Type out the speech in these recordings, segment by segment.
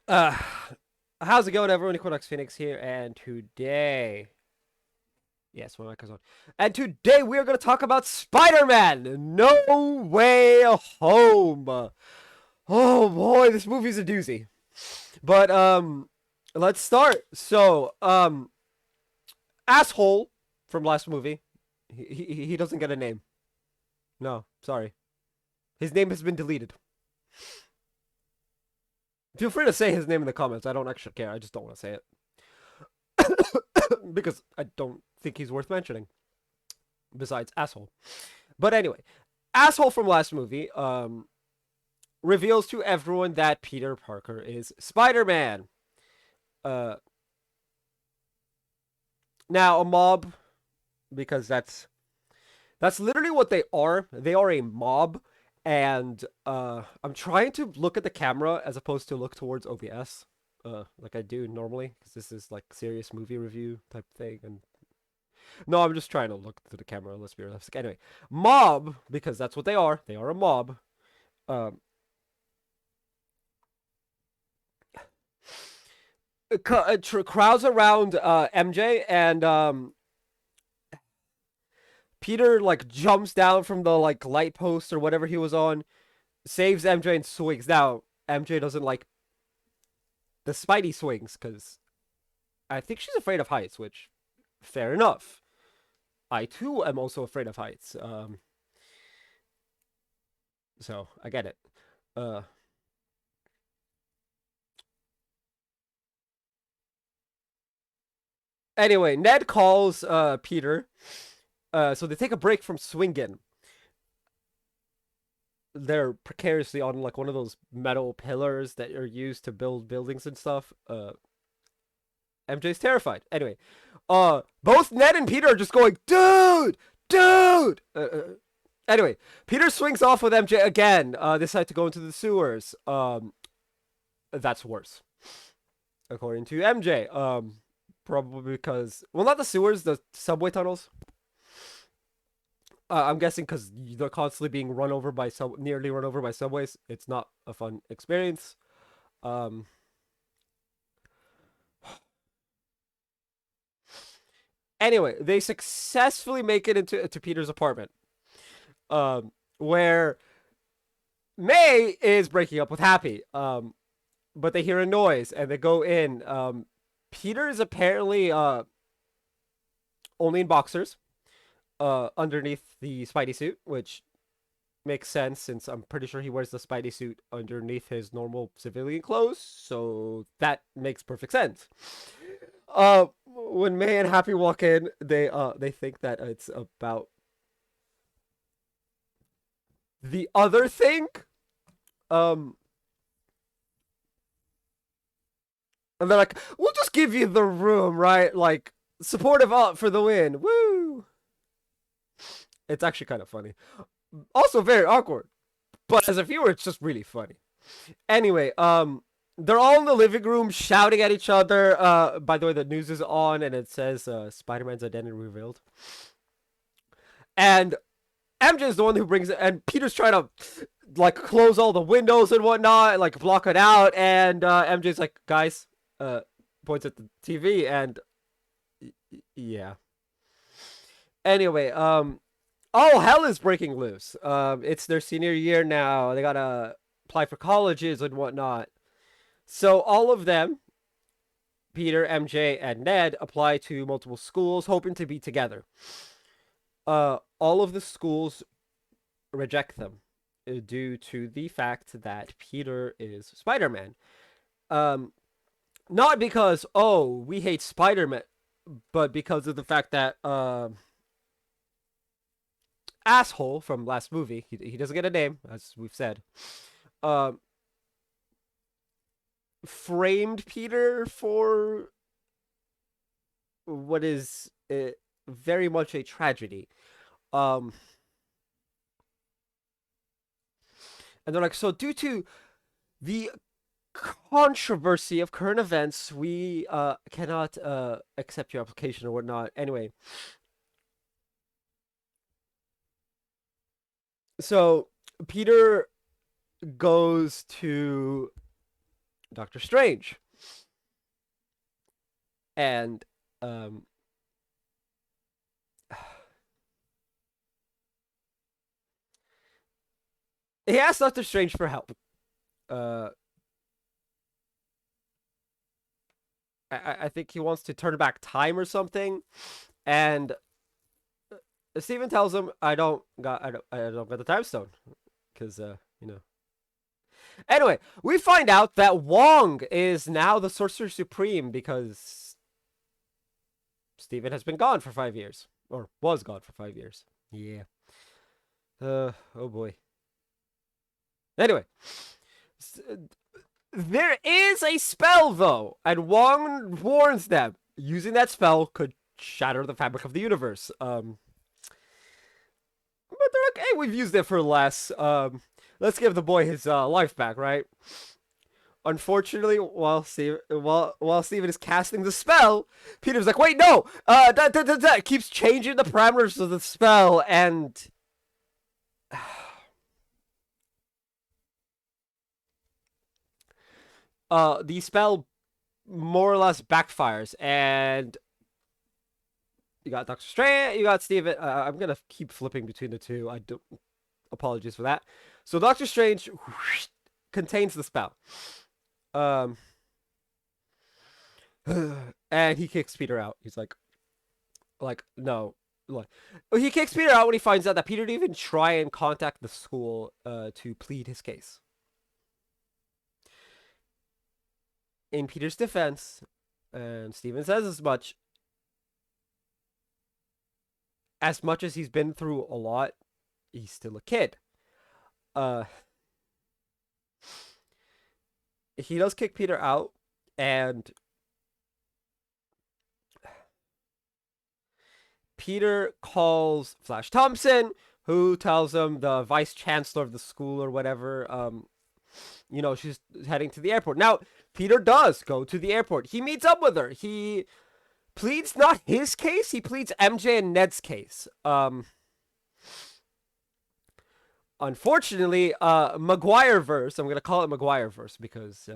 Uh, how's it going, everyone? Equinox Phoenix here, and today, yes, my mic is on. And today we are going to talk about Spider-Man: No Way Home. Oh boy, this movie's a doozy. But let's start. Asshole from last movie. He doesn't get a name. No, sorry. His name has been deleted. Feel free to say his name in the comments. I don't actually care. I just don't want to say it because I don't think he's worth mentioning. Besides asshole. But anyway, asshole from last movie reveals to everyone that Peter Parker is Spider-Man. Uh, Now a mob, because that's literally what they are. They are a mob, and I'm trying to look at the camera as opposed to look towards OBS, like I do normally, because this is like serious movie review type thing. And no, I'm just trying to look to the camera. Let's be realistic. Anyway, mob, because that's what they are. They are a mob. Um, Crowds around MJ, and Peter like jumps down from the like light post or whatever he was on, saves MJ and swings. Now MJ doesn't like the Spidey swings because I think she's afraid of heights, which fair enough. I too am also afraid of heights. So I get it. Uh, anyway, Ned calls Peter. So they take a break from swinging. They're precariously on like one of those metal pillars that are used to build buildings and stuff. MJ's terrified. Anyway, both Ned and Peter are just going, dude, dude. Anyway, Peter swings off with MJ again. This had to go into the sewers. That's worse, according to MJ. Probably because, well, not the sewers, the subway tunnels. I'm guessing because they're constantly being run over by nearly run over by subways. It's not a fun experience. Um, anyway, they successfully make it into to Peter's apartment, where May is breaking up with Happy. But they hear a noise and they go in. Peter is apparently only in boxers, underneath the Spidey suit, which makes sense since I'm pretty sure he wears the Spidey suit underneath his normal civilian clothes, so that makes perfect sense. When May and Happy walk in, they think that it's about the other thing. Um, and they're like, "We'll just give you the room, right? Like supportive up for the win, woo!" It's actually kind of funny. Also very awkward, but as a viewer, it's just really funny. Anyway, they're all in the living room shouting at each other. By the way, the news is on and it says Spider-Man's identity revealed. And MJ is the one who brings it, and Peter's trying to like close all the windows and whatnot, like block it out. And MJ's like, guys, uh, points at the TV, and yeah. Anyway, all hell is breaking loose. It's their senior year now. They gotta apply for colleges and whatnot. So all of them, Peter, MJ, and Ned, apply to multiple schools, hoping to be together. All of the schools reject them due to the fact that Peter is Spider-Man. Um, Not because we hate Spider-Man, but because of the fact that asshole from last movie, he doesn't get a name as we've said. Um, Framed Peter for what is very much a tragedy. Um, and they're like, so due to the controversy of current events, we cannot accept your application or whatnot. Anyway, so Peter goes to Doctor Strange. And he asks Doctor Strange for help. Uh, I think he wants to turn back time or something, and Steven tells him, I don't got the time stone, because you know. Anyway, we find out that Wong is now the Sorcerer Supreme because Steven has been gone for 5 years, or was gone for 5 years. Yeah. Oh boy. Anyway, there is a spell though, and Wong warns them using that spell could shatter the fabric of the universe. But they're like, hey, we've used it for less. Let's give the boy his life back, right? Unfortunately, while Steven is casting the spell, Peter's like, wait, no! That keeps changing the parameters of the spell, and the spell more or less backfires, and you got Doctor Strange, you got Steven. I'm gonna keep flipping between the two. I do apologies for that. So Doctor Strange whoosh, contains the spell. And he kicks Peter out. He's like no. Like, he kicks Peter out when he finds out that Peter didn't even try and contact the school to plead his case. In Peter's defense, and Steven says as much as he's been through a lot, he's still a kid. He does kick Peter out, and Peter calls Flash Thompson, who tells him the vice chancellor of the school or whatever, she's heading to the airport. Now, Peter does go to the airport. He meets up with her. He pleads not his case, he pleads MJ and Ned's case. Unfortunately, Maguire-verse, I'm going to call it Maguire-verse because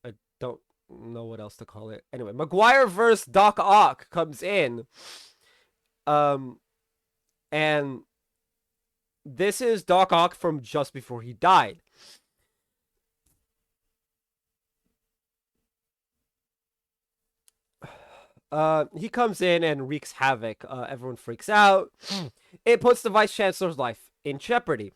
I don't know what else to call it. Anyway, Maguire-verse Doc Ock comes in. And this is Doc Ock from just before he died. He comes in and wreaks havoc. Everyone freaks out. It puts the Vice Chancellor's life in jeopardy.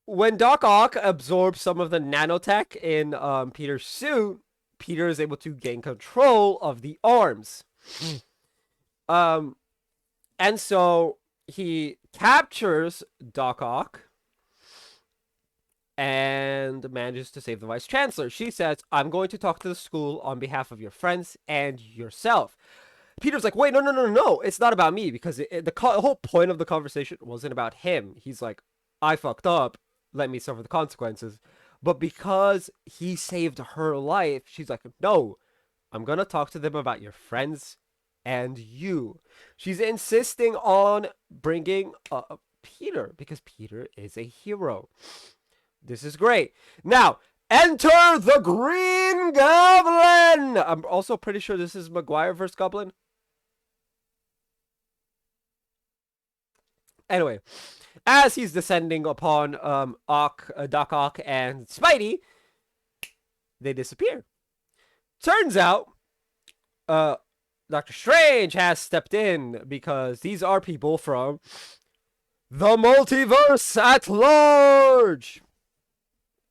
When Doc Ock absorbs some of the nanotech in Peter's suit, Peter is able to gain control of the arms. And so he captures Doc Ock and manages to save the Vice Chancellor. She says, I'm going to talk to the school on behalf of your friends and yourself. Peter's like, wait, no. It's not about me, because the whole point of the conversation wasn't about him. He's like, I fucked up. Let me suffer the consequences. But because he saved her life, she's like, no, I'm going to talk to them about your friends and you. She's insisting on bringing Peter, because Peter is a hero. This is great. Now, enter the Green Goblin! I'm also pretty sure this is Maguire vs. Goblin. Anyway, as he's descending upon Doc Ock and Spidey, they disappear. Turns out, Doctor Strange has stepped in because these are people from the multiverse at large.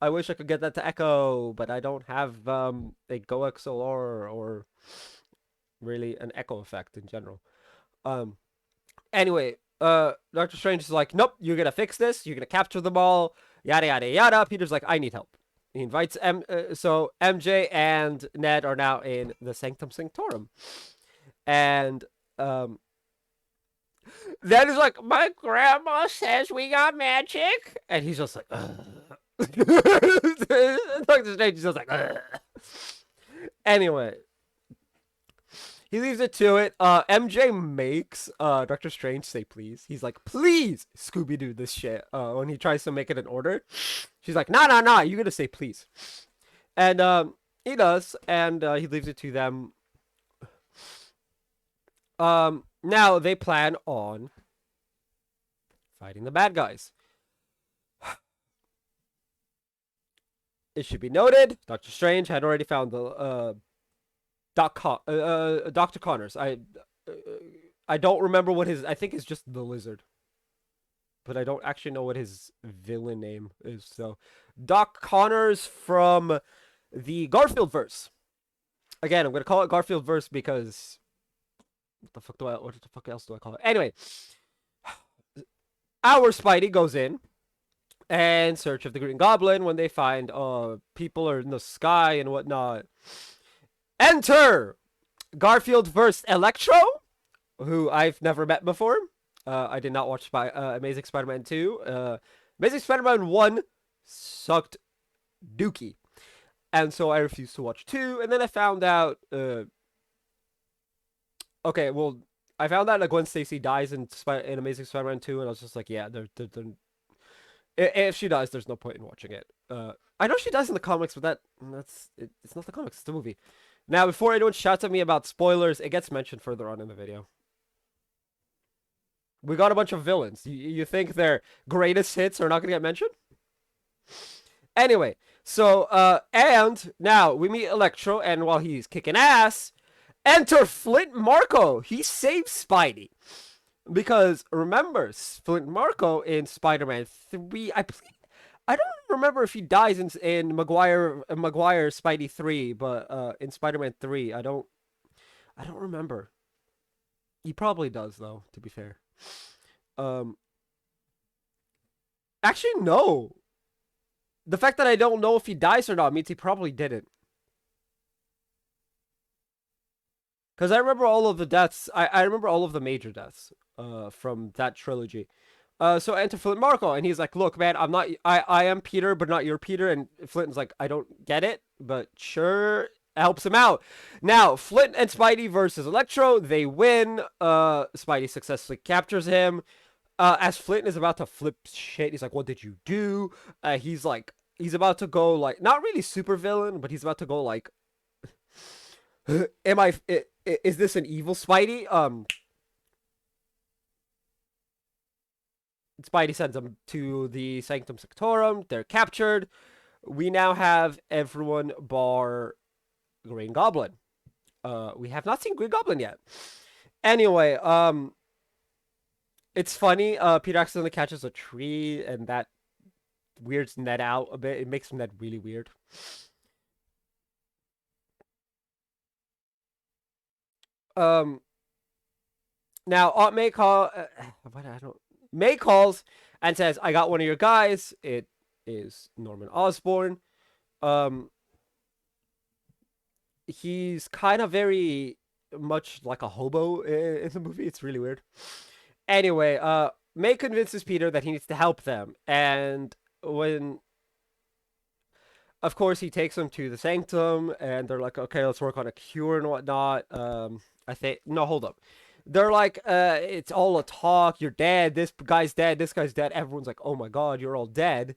I wish I could get that to echo, but I don't have a GoXLR or really an echo effect in general. Anyway, Doctor Strange is like, nope, you're gonna fix this. You're gonna capture them all. Yada yada yada. Peter's like, I need help. He invites so MJ and Ned are now in the Sanctum Sanctorum, and Ned is like, my grandma says we got magic, and he's just like, Doctor Strange is just like, ugh. Anyway, He leaves it to it. MJ makes Doctor Strange say please. He's like, please, Scooby Doo this shit. When he tries to make it an order, she's like, nah, nah, nah. You gotta say please, and he does, and he leaves it to them. Now they plan on fighting the bad guys. It should be noted, Doctor Strange had already found the Dr. Connors. I don't remember what his. I think it's just the Lizard, but I don't actually know what his villain name is. So, Doc Connors from the Garfield verse. Again, I'm gonna call it Garfield verse because what the fuck else do I call it? Anyway, our Spidey goes in and search of the Green Goblin when they find people are in the sky and whatnot. Enter Garfield versus Electro, who I've never met before. I did not watch Amazing Spider-Man 2. Amazing Spider-Man 1 sucked dookie. And so I refused to watch 2. And then I found out... okay, well, I found out that Gwen Stacy dies in Amazing Spider-Man 2. And I was just like, yeah, they're if she dies, there's no point in watching it. I know she dies in the comics, but it's not the comics, it's the movie. Now, before anyone shouts at me about spoilers, it gets mentioned further on in the video. We got a bunch of villains. You think their greatest hits are not going to get mentioned? Anyway, so, and now we meet Electro, and while he's kicking ass, enter Flint Marko. He saves Spidey. Because, remember, Flint Marko in Spider-Man 3, I don't remember if he dies in Maguire Spidey 3, but in Spider-Man 3, I don't remember. He probably does though, to be fair. Actually no. The fact that I don't know if he dies or not means he probably didn't. Cuz I remember all of the deaths. I remember all of the major deaths from that trilogy. So enter Flint Marko, and he's like, look, man, I am Peter, but not your Peter. And Flint's like, I don't get it, but sure, helps him out. Now, Flint and Spidey versus Electro, they win. Spidey successfully captures him. As Flint is about to flip shit, he's like, what did you do? He's like, he's about to go, like, not really super villain, but he's about to go, like, is this an evil Spidey? Spidey sends them to the Sanctum Sanctorum. They're captured. We now have everyone bar Green Goblin. We have not seen Green Goblin yet. Anyway, it's funny. Peter accidentally catches a tree, and that weirds Ned out a bit. It makes Ned really weird. Now Aunt May May calls and says, I got one of your guys. It is Norman Osborn. He's kind of very much like a hobo in the movie. It's really weird. Anyway, May convinces Peter that he needs to help them. And when, of course, he takes them to the Sanctum, and they're like, okay, let's work on a cure and whatnot. I think, no, hold up. They're like, it's all a talk. You're dead. This guy's dead. This guy's dead. Everyone's like, oh my god, you're all dead.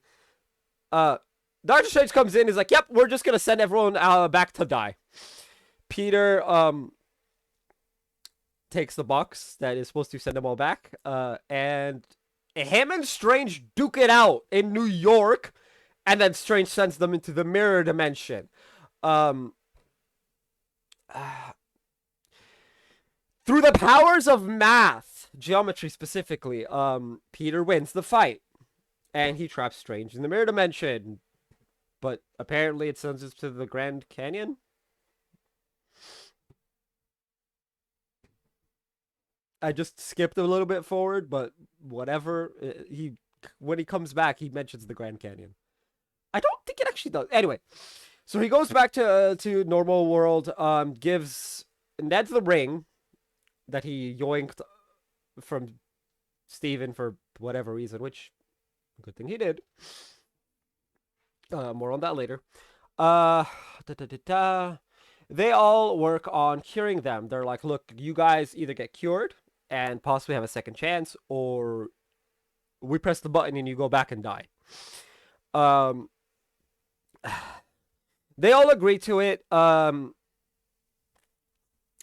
Doctor Strange comes in. He's like, yep, we're just gonna send everyone back to die. Peter takes the box that is supposed to send them all back. And him and Strange duke it out in New York, and then Strange sends them into the mirror dimension. Through the powers of math, geometry specifically, Peter wins the fight. And he traps Strange in the mirror dimension. But apparently it sends us to the Grand Canyon. I just skipped a little bit forward, but whatever. When he comes back, he mentions the Grand Canyon. I don't think it actually does. Anyway, so he goes back to normal world, gives Ned the ring that he yoinked from Steven for whatever reason, which, good thing he did. More on that later. They all work on curing them. They're like, look, you guys either get cured and possibly have a second chance, or we press the button and you go back and die. Um, they all agree to it,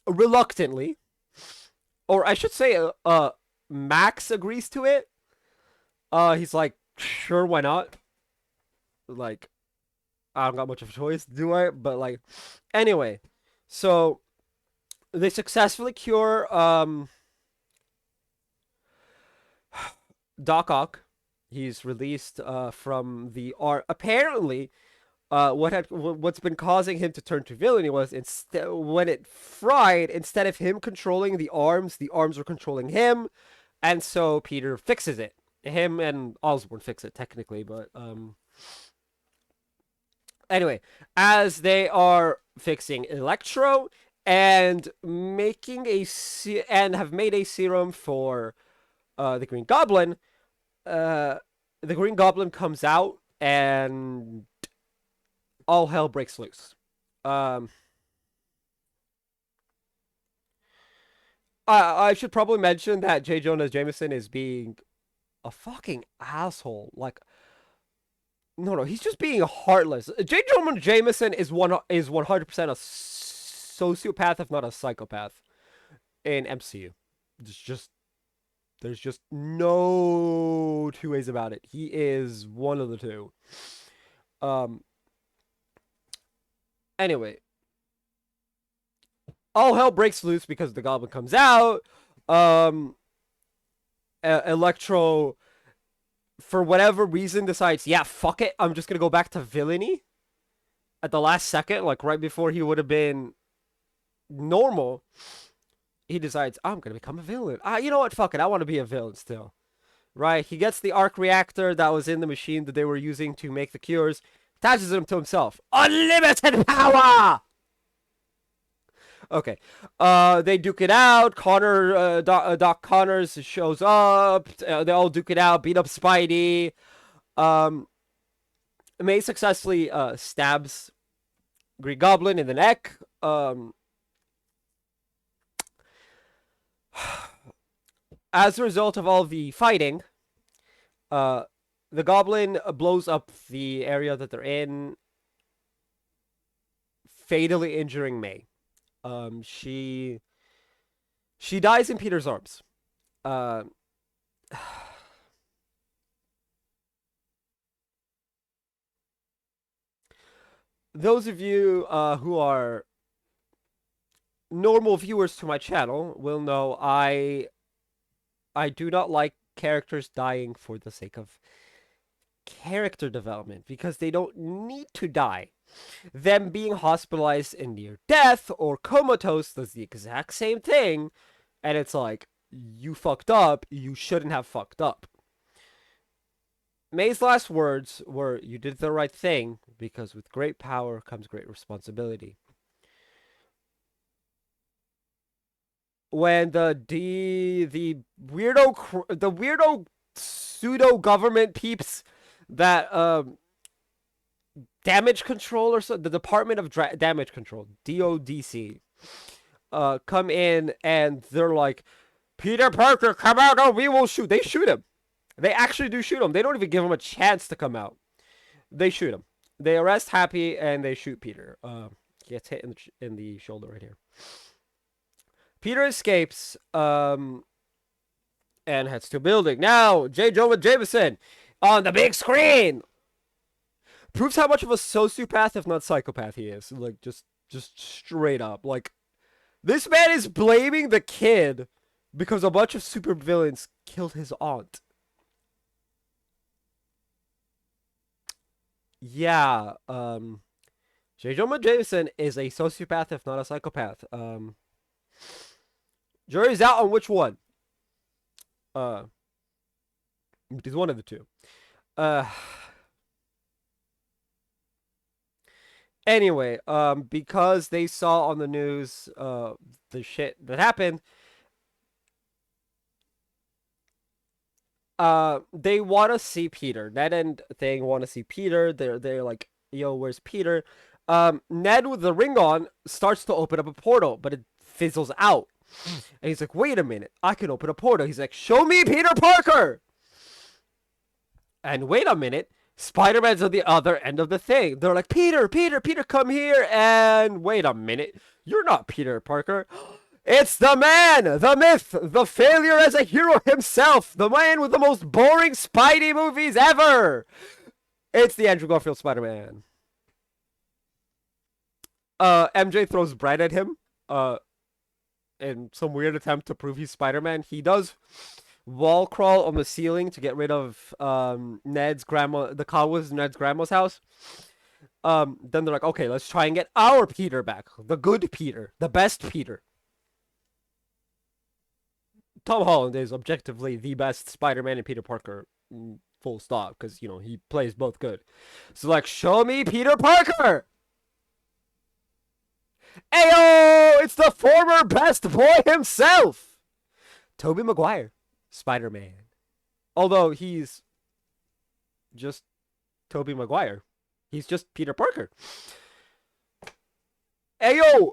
reluctantly, or I should say, Max agrees to it. He's like, sure, why not? Like, I don't got much of a choice, do I? But like, anyway, so they successfully cure Doc Ock. He's released from the art. Apparently, what's been causing him to turn to villainy was instead when it fried, instead of him controlling the arms were controlling him, and so Peter fixes it. Him and Osborn fix it technically, but anyway, as they are fixing Electro and making and have made a serum for the Green Goblin, uh, the Green Goblin comes out and all hell breaks loose. Um, I should probably mention that J. Jonah Jameson is being a fucking asshole. Like, no, he's just being heartless. J. Jonah Jameson is 100% a sociopath, if not a psychopath, in MCU. There's just no two ways about it. He is one of the two. Um. Anyway, all hell breaks loose because the Goblin comes out. Um. Electro, for whatever reason, decides, yeah, fuck it, I'm just gonna go back to villainy at the last second, like right before he would have been normal. He decides, I'm gonna become a villain. You know what? Fuck it, I want to be a villain still. Right? He gets the arc reactor that was in the machine that they were using to make the cures, attaches them to himself. Unlimited power. Okay. They duke it out. Doc Connors shows up. They all duke it out, beat up Spidey. May successfully stabs Green Goblin in the neck. As a result of all the fighting, the Goblin blows up the area that they're in, fatally injuring May. She dies in Peter's arms. Uh, those of you who are normal viewers to my channel will know I do not like characters dying for the sake of character development because they don't need to die. Them being hospitalized in near death or comatose does the exact same thing, and it's like, you fucked up, you shouldn't have fucked up. May's last words were, you did the right thing, because with great power comes great responsibility. When the weirdo pseudo government peeps that damage control, or so, the Department of Damage Control, DODC, come in and they're like, Peter Parker, come out or we will shoot. They shoot him. They actually do shoot him. They don't even give him a chance to come out. They shoot him. They arrest Happy and they shoot Peter. He gets hit in the shoulder right here. Peter escapes and heads to a building. Now, J. Jonah Jameson on the big screen proves how much of a sociopath, if not psychopath, he is. Like, just straight up. Like, this man is blaming the kid because a bunch of supervillains killed his aunt. Yeah, J. Jonah Jameson is a sociopath, if not a psychopath. Jury's out on which one. He's one of the two. Anyway, because they saw on the news the shit that happened, they want to see Peter. Ned and Thing want to see Peter. They're like, yo, where's Peter? Ned with the ring on starts to open up a portal, but it fizzles out. And he's like, wait a minute, I can open a portal. He's like, show me Peter Parker! And wait a minute, Spider-Man's at the other end of the thing. They're like, Peter, Peter, Peter, come here. And wait a minute, you're not Peter Parker. It's the man, the myth, the failure as a hero himself, the man with the most boring Spidey movies ever. It's the Andrew Garfield Spider-Man. MJ throws bread at him, in some weird attempt to prove he's Spider-Man. He does wall crawl on the ceiling to get rid of Ned's grandma. The car was Ned's grandma's house. Then they're like, okay, let's try and get our Peter back, the good Peter, the best Peter. Tom Holland is objectively the best Spider-Man and Peter Parker, full stop, because, you know, he plays both good. So, like, show me Peter Parker! Ayo! It's the former best boy himself! Tobey Maguire, Spider-Man. Although he's just Tobey Maguire. He's just Peter Parker. Ayo!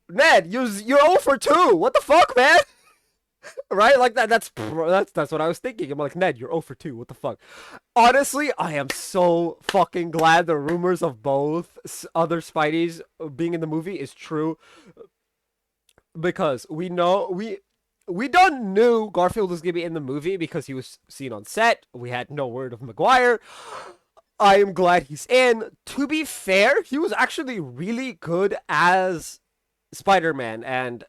Ned, you're 0 for 2! What the fuck, man? Right? Like that's what I was thinking. I'm like, Ned, you're 0 for 2. What the fuck? Honestly, I am so fucking glad the rumors of both other Spideys being in the movie is true. Because we done knew Garfield was gonna be in the movie because he was seen on set. We had no word of Maguire. I am glad he's in. To be fair, he was actually really good as Spider-Man and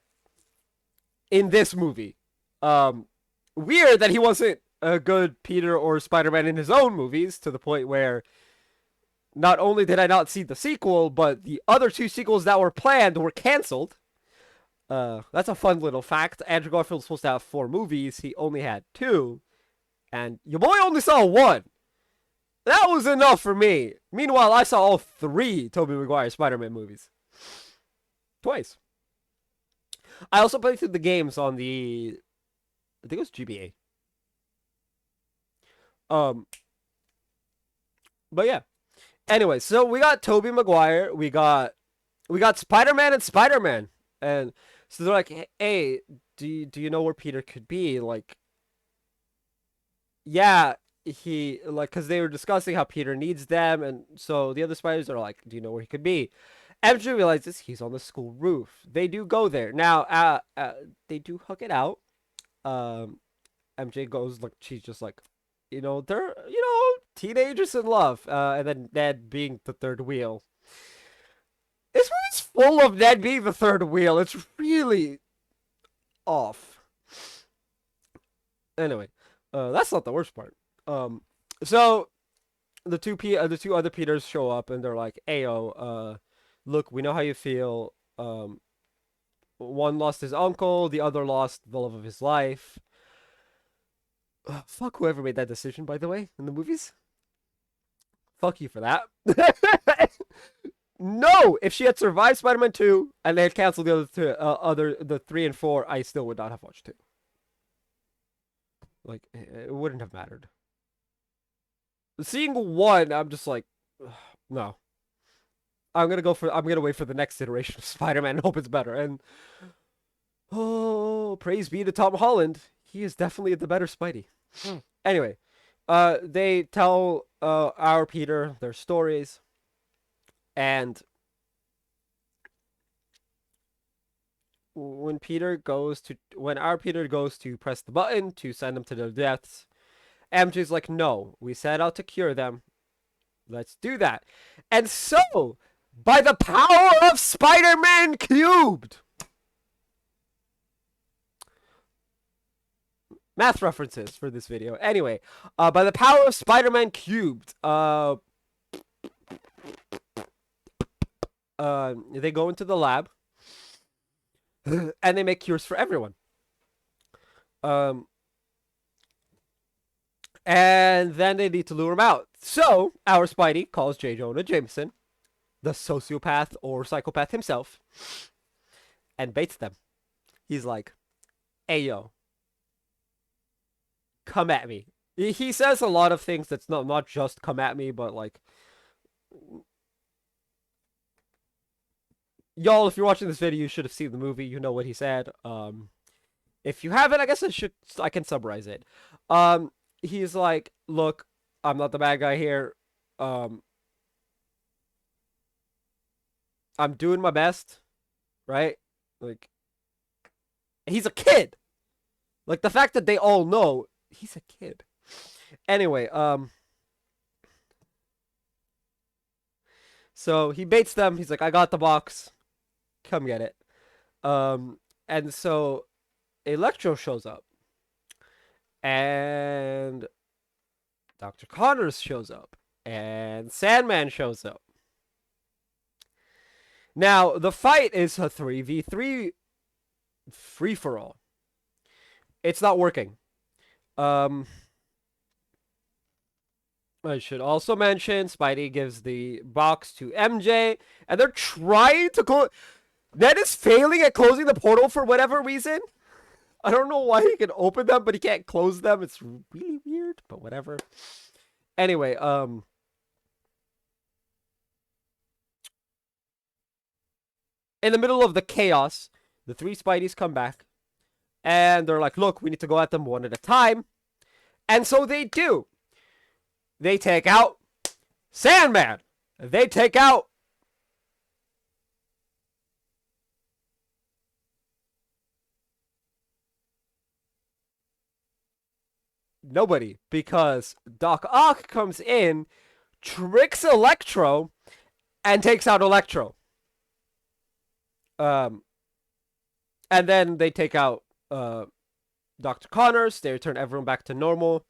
in this movie. Weird that he wasn't a good Peter or Spider-Man in his own movies, to the point where not only did I not see the sequel, but the other 2 sequels that were planned were canceled. That's a fun little fact. Andrew Garfield was supposed to have 4 movies. He only had 2. And your boy only saw 1. That was enough for me. Meanwhile, I saw all 3 Tobey Maguire Spider-Man movies. Twice. I also played through the games on the... I think it was GBA. But yeah. Anyway, so we got Tobey Maguire. We got Spider-Man and Spider-Man. And so they're like, hey, do you know where Peter could be? Like, yeah, because they were discussing how Peter needs them. And so the other Spiders are like, do you know where he could be? MJ realizes he's on the school roof. They do go there. Now, they do hug it out. MJ goes, like, she's just like, you know, they're, you know, teenagers in love. And then Ned being the third wheel. This movie's full of Ned being the third wheel. It's really off. Anyway, that's not the worst part. So the two other Peters show up and they're like, "Ayo, look, we know how you feel. One lost his uncle, the other lost the love of his life." Fuck whoever made that decision, by the way, in the movies. Fuck you for that. No! If she had survived Spider-Man 2 and they had canceled the other two, the 3 and 4, I still would not have watched 2. Like, it wouldn't have mattered. Seeing 1, I'm just like, no. I'm gonna wait for the next iteration of Spider-Man and hope it's better. And oh, praise be to Tom Holland. He is definitely the better Spidey. Anyway, they tell our Peter their stories, and when our Peter goes to press the button to send them to their deaths, MJ's like, no, we set out to cure them. Let's do that. And so, by the power of Spider-Man cubed, math references for this video. Anyway, by the power of Spider-Man cubed, they go into the lab and they make cures for everyone. And then they need to lure him out. So, our Spidey calls J. Jonah Jameson, the sociopath or psychopath himself, and baits them. He's like, "Hey, yo, come at me." He says a lot of things that's not just come at me, but like, y'all, if you're watching this video, you should have seen the movie. You know what he said. If you haven't, I guess I can summarize it. He's like, look, I'm not the bad guy here. Um, I'm doing my best, right? Like, he's a kid. Like, the fact that they all know he's a kid. Anyway, so he baits them. He's like, I got the box. Come get it. And so Electro shows up. And Dr. Connors shows up. And Sandman shows up. Now, the fight is a 3v3 free-for-all. It's not working. I should also mention Spidey gives the box to MJ, and they're trying to close. Ned is failing at closing the portal for whatever reason. I don't know why he can open them, but he can't close them. It's really weird, but whatever. Anyway, in the middle of the chaos, the three Spideys come back, and they're like, look, we need to go at them one at a time. And so they do. They take out Sandman. They take out nobody, because Doc Ock comes in, tricks Electro, and takes out Electro. And then they take out Dr. Connors. They return everyone back to normal,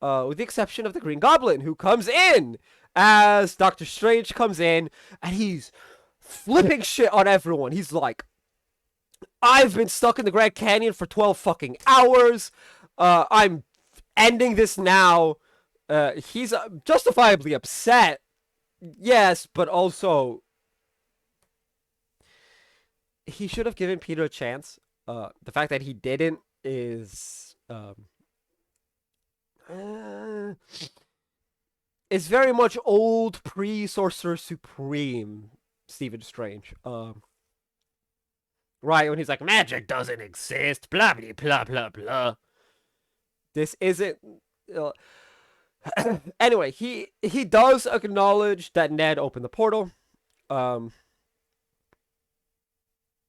with the exception of the Green Goblin, who comes in as Doctor Strange comes in, and he's flipping shit on everyone. He's like, I've been stuck in the Grand Canyon for 12 fucking hours. I'm ending this now. He's justifiably upset. Yes, but also he should have given Peter a chance. The fact that he didn't is very much old pre-Sorcerer Supreme Stephen Strange. Right, when he's like, magic doesn't exist, blah, blah, blah, blah, blah. This isn't... anyway, he does acknowledge that Ned opened the portal.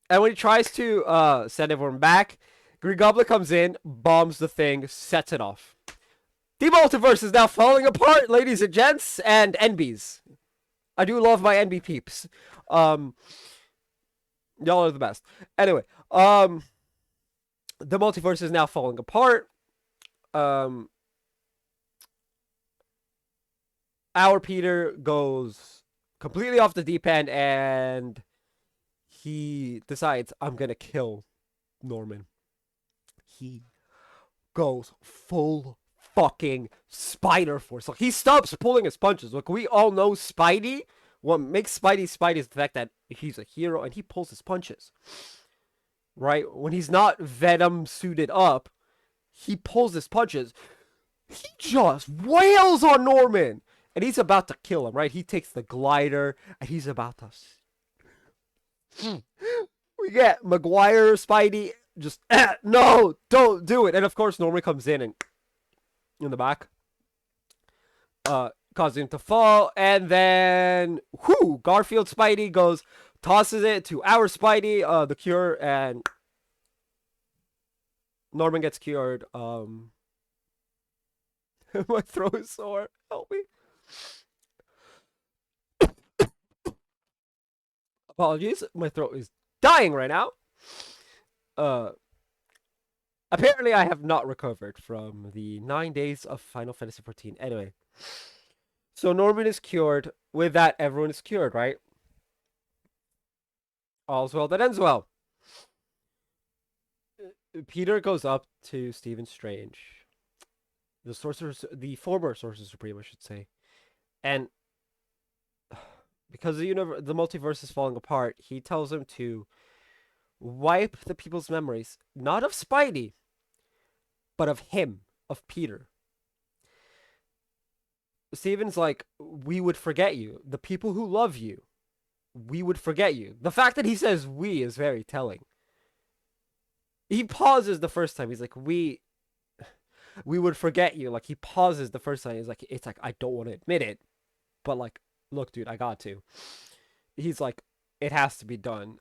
And when he tries to send everyone back, Green Goblin comes in, bombs the thing, sets it off. The multiverse is now falling apart, ladies and gents, and NBs. I do love my NB peeps. Y'all are the best. Anyway, the multiverse is now falling apart. Our Peter goes completely off the deep end, and he decides, I'm gonna kill Norman. He goes full fucking Spider Force. Like, he stops pulling his punches. Look, we all know Spidey. What makes Spidey Spidey is the fact that he's a hero and he pulls his punches. Right? When he's not Venom suited up, he pulls his punches. He just wails on Norman. And he's about to kill him, right? He takes the glider and he's about to... We get Maguire Spidey just, no, don't do it. And of course, Norman comes in the back, causing him to fall. And then, Garfield Spidey tosses it to our Spidey, the cure, and Norman gets cured. My throat is sore. Help me. Apologies, my throat is dying right now. Apparently I have not recovered from the 9 days of Final Fantasy XIV. Anyway, so Norman is cured. With that, everyone is cured, right? All's well that ends well. Peter goes up to Stephen Strange, the former Sorcerer Supreme, I should say, and because the multiverse is falling apart, he tells him to wipe the people's memories, not of Spidey, but of him, of Peter. Steven's like, we would forget you. The people who love you we would forget you. The fact that he says we is very telling. He pauses the first time. He's like, we would forget you. Like, he pauses the first time. He's like, it's like, I don't want to admit it, but like, look, dude, I got to. He's like, it has to be done.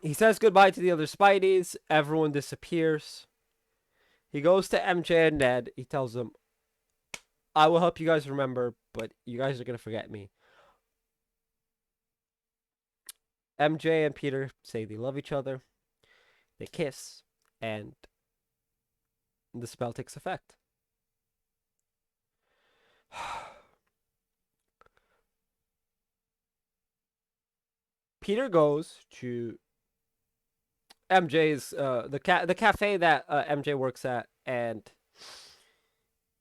He says goodbye to the other Spideys. Everyone disappears. He goes to MJ and Ned. He tells them, I will help you guys remember, but you guys are going to forget me. MJ and Peter say they love each other. They kiss, and the spell takes effect. Peter goes to MJ's the cafe that MJ works at, and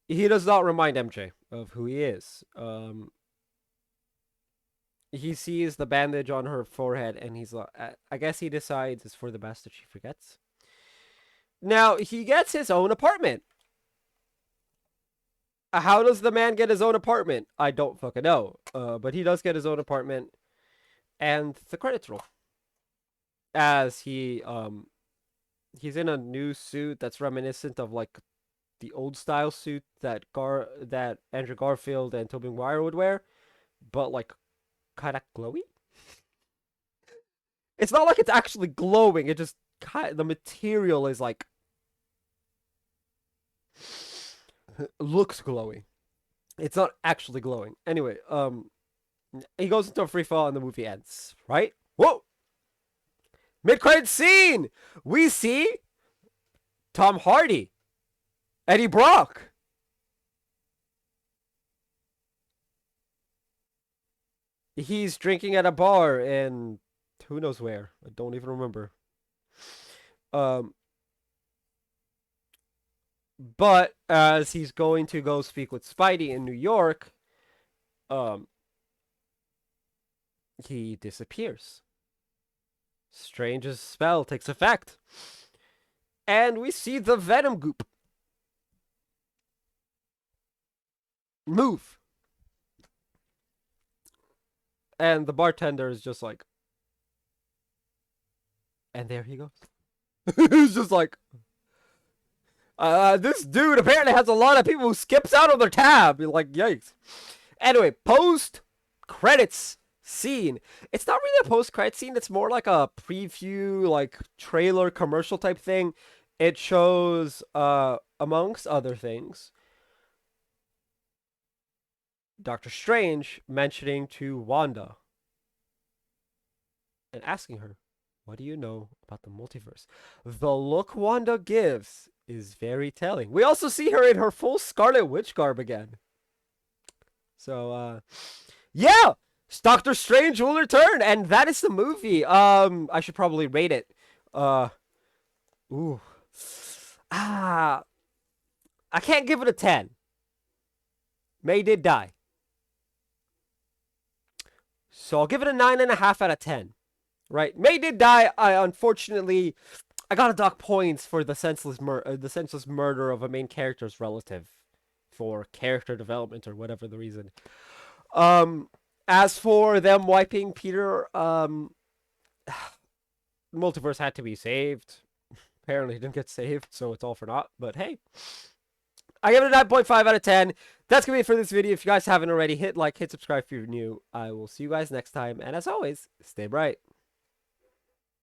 he does not remind MJ of who he is. He sees the bandage on her forehead, and he's like, I guess he decides it's for the best that she forgets. Now he gets his own apartment. How does the man get his own apartment? I don't fucking know. But he does get his own apartment, and the credits roll as he's in a new suit that's reminiscent of like the old style suit that Andrew Garfield and Tobey Maguire would wear, but like kind of glowy. It's not like it's actually glowing. It just the material is like looks glowy. It's not actually glowing. Anyway, he goes into a free fall and the movie ends. Right? Whoa! Mid-credit scene! We see Tom Hardy, Eddie Brock. He's drinking at a bar in who knows where. I don't even remember. But as he's going to go speak with Spidey in New York, he disappears. Strange's spell takes effect. And we see the Venom goop move. And the bartender is just like, and there he goes. He's just like, this dude apparently has a lot of people who skips out on their tab. You're like, yikes. Anyway, post-credits scene. It's not really a post-credit scene. It's more like a preview, like trailer commercial type thing. It shows, amongst other things, Doctor Strange mentioning to Wanda and asking her, what do you know about the multiverse? The look Wanda gives is very telling. We also see her in her full Scarlet Witch garb again. So, yeah! Doctor Strange will return, and that is the movie. I should probably rate it. Ooh. I can't give it a 10. May did die. So I'll give it a 9.5 out of 10. Right? May did die. Unfortunately, I gotta dock points for the senseless murder of a main character's relative for character development or whatever the reason. As for them wiping Peter, multiverse had to be saved. Apparently it didn't get saved, so it's all for naught. But hey, I give it a 9.5 out of 10. That's going to be it for this video. If you guys haven't already, hit like, hit subscribe if you're new. I will see you guys next time. And as always, stay bright.